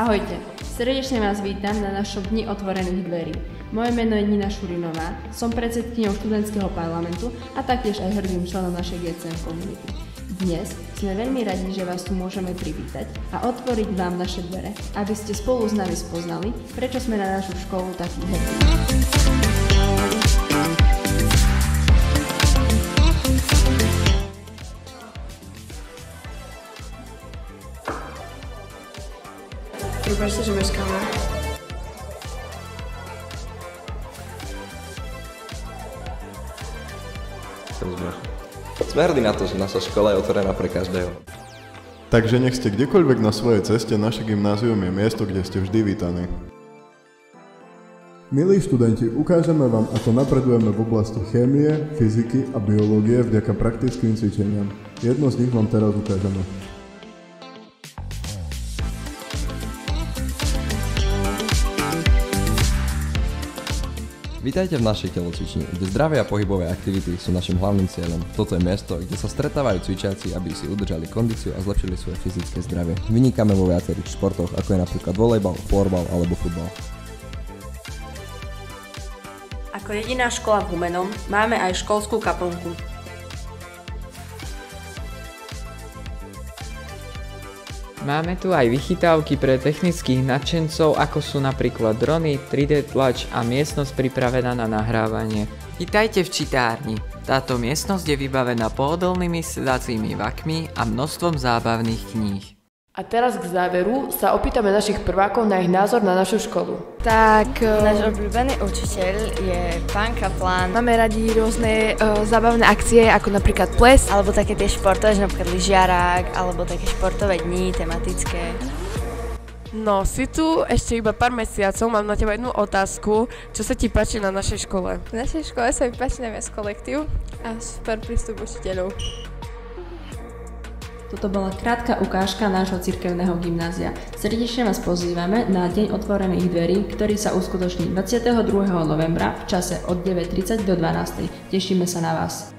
Ahojte, srdečne vás vítam na našom dni otvorených dverí. Moje meno je Nina Šurinová, som predsedkyňou študentského parlamentu a taktiež aj hrdým členom našej GCM komunity. Dnes sme veľmi radi, že vás tu môžeme privítať a otvoriť vám naše dvere, aby ste spolu s nami spoznali, prečo sme na našu školu takí hrdí. Prepáčte, že meškáme. Sme hrdí na to, že naša škola je otvorená pre každého. Takže nech ste kdekoľvek na svojej ceste, naše gymnázium je miesto, kde ste vždy vítaní. Milí študenti, ukážeme vám, ako napredujeme v oblasti chémie, fyziky a biológie vďaka praktickým cvičeniam. Jedno z nich vám teraz ukážeme. Vítajte v našej telocvični, kde zdravé a pohybové aktivity sú našim hlavným cieľom. Toto je miesto, kde sa stretávajú cvičiaci, aby si udržali kondíciu a zlepšili svoje fyzické zdravie. Vynikáme vo viacerých športoch, ako je napríklad volejbal, florbal alebo futbal. Ako jediná škola v Humennom máme aj školskú kaplnku. Máme tu aj vychytávky pre technických nadšencov, ako sú napríklad drony, 3D tlač a miestnosť pripravená na nahrávanie. Vítajte v čitárni. Táto miestnosť je vybavená pohodlnými sedacími vakmi a množstvom zábavných kníh. A teraz k záveru sa opýtame našich prvákov na ich názor na našu školu. Náš obľúbený učiteľ je pán Kaplan. Máme radi rôzne zábavné akcie, ako napríklad ples. Alebo také tie športové, že napríklad lyžiarák, alebo také športové dni, tematické. No, si tu ešte iba pár mesiacov, mám na teba jednu otázku. Čo sa ti páči na našej škole? V našej škole sa mi páči najviac kolektív a super prístup učiteľov. Toto bola krátka ukážka nášho cirkevného gymnázia. Srdečne vás pozývame na Deň otvorených dverí, ktorý sa uskutoční 22. novembra v čase od 9:30 do 12:00. Tešíme sa na vás.